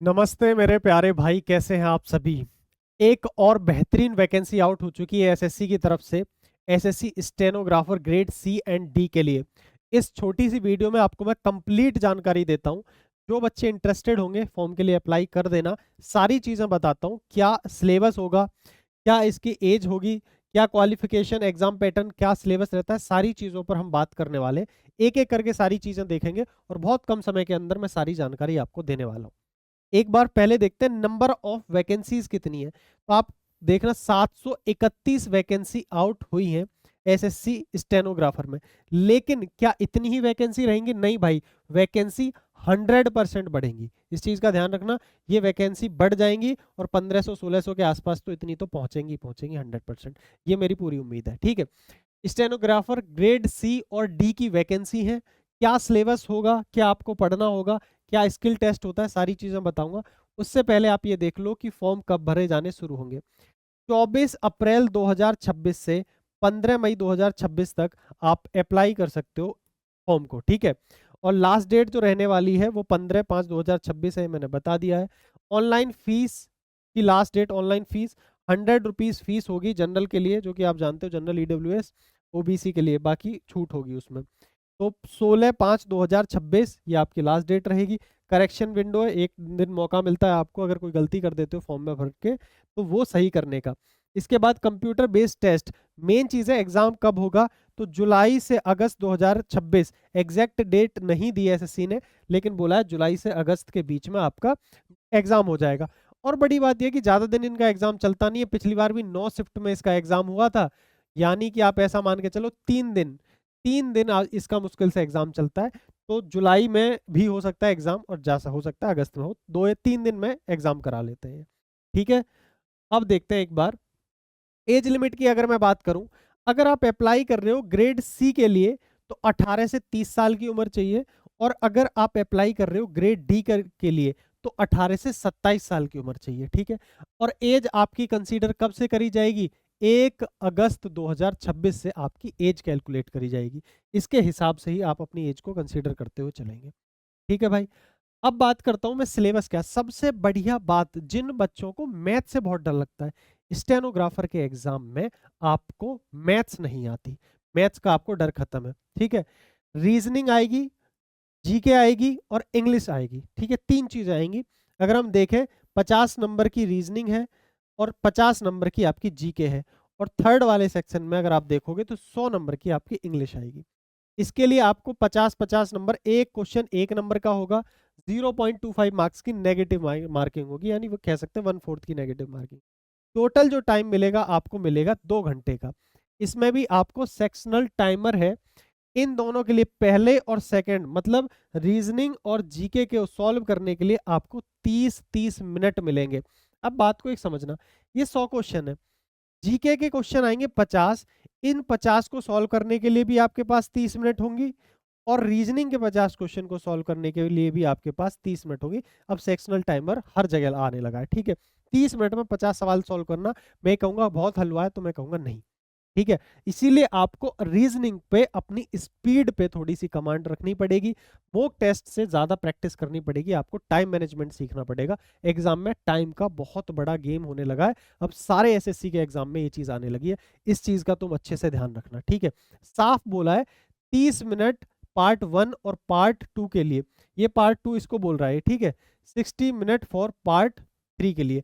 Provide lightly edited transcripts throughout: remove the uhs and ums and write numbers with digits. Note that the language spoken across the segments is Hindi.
नमस्ते मेरे प्यारे भाई, कैसे हैं आप सभी। एक और बेहतरीन वैकेंसी आउट हो चुकी है एसएससी की तरफ से। SSC stenographer grade C and D के लिए इस छोटी सी वीडियो में आपको मैं कंप्लीट जानकारी देता हूं। जो बच्चे इंटरेस्टेड होंगे फॉर्म के लिए अप्लाई कर देना। सारी चीज़ें बताता हूं, क्या सिलेबस होगा, क्या इसकी एज होगी, क्या क्वालिफिकेशन, एग्जाम पैटर्न, क्या सिलेबस रहता है, सारी चीज़ों पर हम बात करने वाले। एक एक करके सारी चीज़ें देखेंगे और बहुत कम समय के अंदर मैं सारी जानकारी आपको देने वाला हूँ। एक बार पहले देखते हैं नंबर ऑफ वैकेंसीज कितनी है। तो आप देखना 731 वैकेंसी आउट हुई है एसएससी स्टेनोग्राफर में। लेकिन क्या इतनी ही वैकेंसी रहेंगी? नहीं भाई, वैकेंसी 100% बढ़ेंगी। इस चीज का ध्यान रखना। ये वैकेंसी बढ़ जाएंगी और 1500-1600 के आसपास तो इतनी तो पहुंचेंगी पहुंचेंगी 100%। ये मेरी पूरी उम्मीद है, ठीक है। स्टेनोग्राफर ग्रेड सी और डी की वैकेंसी है। क्या सिलेबस होगा, क्या आपको पढ़ना होगा, क्या स्किल टेस्ट होता है, सारी चीजें बताऊंगा। उससे पहले आप ये देख लो कि फॉर्म कब भरे जाने शुरू होंगे। 24 अप्रैल 2026 से 15 मई 2026 तक आप अप्लाई कर सकते हो फॉर्म को, ठीक है। और लास्ट डेट जो रहने वाली है वो 15/5/2026 है, मैंने बता दिया है। ऑनलाइन फीस की last date, online fees 100 rupees fees होगी जनरल के लिए, जो कि आप जानते हो जनरल ईडब्ल्यूएस। ओबीसी के लिए बाकी छूट होगी उसमें। तो 16/5/2026 ये आपकी लास्ट डेट रहेगी। करेक्शन विंडो है, 1 दिन मौका मिलता है आपको, अगर कोई गलती कर देते हो फॉर्म में भर के तो वो सही करने का। इसके बाद कंप्यूटर बेस्ड टेस्ट। मेन चीज है एग्जाम कब होगा, तो जुलाई से अगस्त 2026। एग्जैक्ट डेट नहीं दी है एसएससी ने, लेकिन बोला है जुलाई से अगस्त के बीच में आपका एग्जाम हो जाएगा। और बड़ी बात यह कि ज्यादा दिन इनका एग्जाम चलता नहीं है। पिछली बार भी 9 शिफ्ट में इसका एग्जाम हुआ था। यानी कि आप ऐसा मान के चलो 3 दिन, 3 दिन इसका मुश्किल से एग्जाम चलता है। तो जुलाई में भी हो सकता है एग्जाम और जा हो सकता है अगस्त में हो, 2 या 3 दिन में एग्जाम करा लेते हैं, ठीक है। अब देखते हैं एक बार एज लिमिट की अगर मैं बात करूं। अगर आप अप्लाई कर रहे हो ग्रेड सी के लिए तो 18 से 30 साल की उम्र चाहिए। और अगर आप अप्लाई कर रहे हो ग्रेड डी के लिए तो 18 से 27 साल की उम्र चाहिए, ठीक है। और एज आपकी कंसीडर कब से करी जाएगी? 1 अगस्त 2026 से आपकी एज कैलकुलेट करी जाएगी। इसके हिसाब से ही आप अपनी एज को कंसीडर करते हुए चलेंगे, ठीक है भाई। अब बात करता हूं मैं सिलेबस क्या। सबसे बढ़िया बात, जिन बच्चों को मैथ से बहुत डर लगता है, स्टेनोग्राफर के एग्जाम में आपको मैथ्स नहीं आती। मैथ्स का आपको डर खत्म है, ठीक है। रीजनिंग आएगी, जीके आएगी और इंग्लिश आएगी, ठीक है। 3 चीजें आएंगी। अगर हम देखें 50 नंबर की रीजनिंग है और 50 नंबर की आपकी जीके है। और थर्ड वाले सेक्शन में अगर आप देखोगे तो 100 नंबर की आपकी इंग्लिश आएगी। इसके लिए आपको 50-50 नंबर, एक क्वेश्चन 1 नंबर का होगा। 0.25 मार्क्स की नेगेटिव मार्किंग होगी, यानी वो कह सकते हैं 1/4 की नेगेटिव मार्किंग। टोटल जो टाइम मिलेगा आपको मिलेगा 2 घंटे का। इसमें भी आपको सेक्शनल टाइमर है। इन दोनों के लिए पहले और सेकंड, मतलब रीजनिंग और जीके के सॉल्व करने के लिए आपको 30-30 मिनट मिलेंगे। अब बात को एक समझना, ये 100 क्वेश्चन है, जीके के क्वेश्चन आएंगे 50। इन 50 को सॉल्व करने के लिए भी आपके पास 30 मिनट होंगी और रीजनिंग के 50 क्वेश्चन को सॉल्व करने के लिए भी आपके पास 30 मिनट होगी। अब सेक्शनल टाइमर हर जगह आने लगा है, ठीक है। 30 मिनट में 50 सवाल सॉल्व करना, मैं कहूंगा बहुत हलवा है, तो मैं कहूंगा नहीं, ठीक है। इसीलिए आपको रीजनिंग पे अपनी स्पीड पे थोड़ी सी कमांड रखनी पड़ेगी। मॉक टेस्ट से ज्यादा प्रैक्टिस करनी पड़ेगी, आपको टाइम मैनेजमेंट सीखना पड़ेगा। एग्जाम में टाइम का बहुत बड़ा गेम होने लगा है। अब सारे एसएससी के एग्जाम में ये चीज आने लगी है। इस चीज का तुम अच्छे से ध्यान रखना, ठीक है। साफ बोला है, 30 मिनट पार्ट 1 और पार्ट 2 के लिए। ये पार्ट 2 इसको बोल रहा है, ठीक है। 60 मिनट फॉर पार्ट 3 के लिए,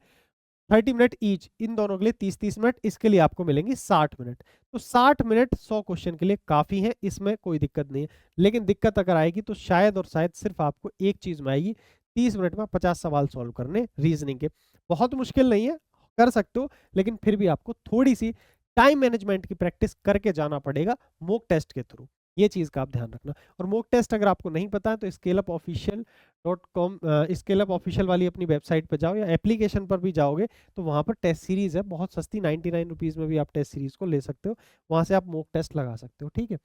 30 मिनट ईच, इन दोनों के लिए 30-30 मिनट। इसके लिए आपको मिलेंगे 60 मिनट। तो 60 मिनट 100 क्वेश्चन के लिए काफी है, इसमें कोई दिक्कत नहीं है। लेकिन दिक्कत अगर आएगी तो शायद और शायद सिर्फ आपको एक चीज में आएगी, 30 मिनट में 50 सवाल सॉल्व करने रीजनिंग के। बहुत मुश्किल नहीं है, कर सकते हो, लेकिन फिर भी आपको थोड़ी सी टाइम मैनेजमेंट की प्रैक्टिस करके जाना पड़ेगा मॉक टेस्ट के थ्रू। ये चीज का आप ध्यान रखना। और मॉक टेस्ट अगर आपको नहीं पता है तो scaleupofficial.com, स्केलअप ऑफिशियल वाली अपनी वेबसाइट पर जाओ या एप्लीकेशन पर भी जाओगे तो वहां पर टेस्ट सीरीज है बहुत सस्ती, 99 रुपीज में भी आप टेस्ट सीरीज को ले सकते हो। वहां से आप मॉक टेस्ट लगा सकते हो, ठीक है।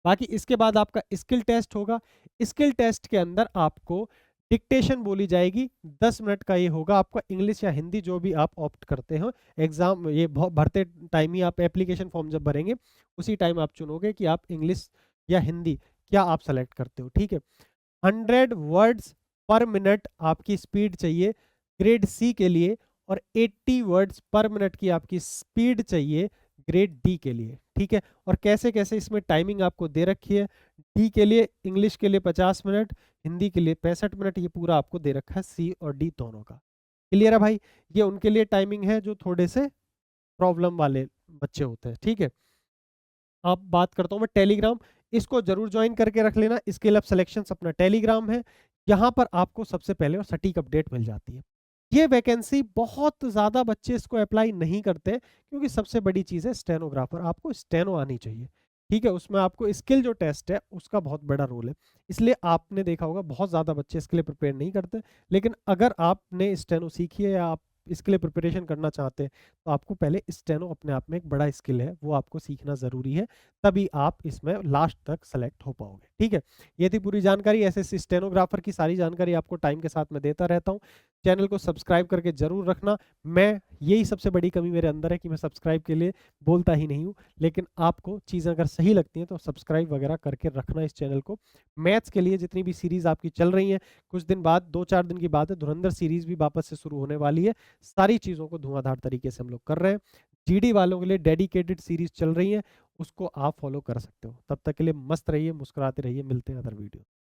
बाकी इसके बाद आपका स्किल टेस्ट होगा। स्किल टेस्ट के अंदर आपको डिक्टेशन बोली जाएगी, 10 मिनट का ये होगा आपका। इंग्लिश या हिंदी जो भी आप ऑप्ट करते हो, एग्जाम ये भरते टाइम ही आप एप्लीकेशन फॉर्म जब भरेंगे उसी टाइम आप चुनोगे कि आप इंग्लिश या हिंदी क्या आप सेलेक्ट करते हो, ठीक है। 100 वर्ड्स पर मिनट आपकी स्पीड चाहिए ग्रेड सी के लिए, और 80 वर्ड्स पर मिनट की आपकी स्पीड चाहिए ग्रेड डी के लिए। ठीक है, और कैसे कैसे इसमें टाइमिंग आपको दे रखी है। डी के लिए, इंग्लिश के लिए 50 मिनट, हिंदी के लिए 65 मिनट, ये पूरा आपको दे रखा है सी और डी दोनों का। क्लियर है भाई? ये उनके लिए टाइमिंग है जो थोड़े से प्रॉब्लम वाले बच्चे होते हैं। ठीक है, अब बात करता हूं मैं टेलीग्राम। इसको जरूर ज्वाइन करके रख लेना। स्किल अप सिलेक्शंस अपना टेलीग्राम है, यहाँ पर आपको सबसे पहले और सटीक अपडेट मिल जाती है। ये वैकेंसी बहुत ज्यादा बच्चे इसको अप्लाई नहीं करते हैं, क्योंकि सबसे बड़ी चीज है स्टेनोग्राफर, आपको स्टेनो आनी चाहिए। ठीक है, उसमें आपको स्किल जो टेस्ट है उसका बहुत बड़ा रोल है, इसलिए आपने देखा होगा बहुत ज्यादा बच्चे इसके लिए प्रिपेयर नहीं करते। लेकिन अगर आपने स्टेनो सीखी है या आप इसके लिए प्रिपरेशन करना चाहते हैं, तो आपको पहले स्टेनो अपने आप में एक बड़ा स्किल है, वो आपको सीखना ज़रूरी है, तभी आप इसमें लास्ट तक सेलेक्ट हो पाओगे। ठीक है, ये थी पूरी जानकारी। एसएससी स्टेनोग्राफर की सारी जानकारी आपको टाइम के साथ में देता रहता हूँ। चैनल को सब्सक्राइब करके जरूर रखना। मैं, यही सबसे बड़ी कमी मेरे अंदर है कि मैं सब्सक्राइब के लिए बोलता ही नहीं हूँ, लेकिन आपको चीज़ें अगर सही लगती हैं तो सब्सक्राइब वगैरह करके रखना इस चैनल को। मैथ्स के लिए जितनी भी सीरीज़ आपकी चल रही हैं, कुछ दिन बाद, 2-4 दिन की बात है, धुरंधर सीरीज़ भी वापस से शुरू होने वाली है। सारी चीज़ों को धुआंधार तरीके से हम लोग कर रहे हैं। जीडी वालों के लिए डेडिकेटेड सीरीज चल रही है, उसको आप फॉलो कर सकते हो। तब तक के लिए मस्त रहिए, मुस्कुराते रहिए, मिलते हैं अदर वीडियो।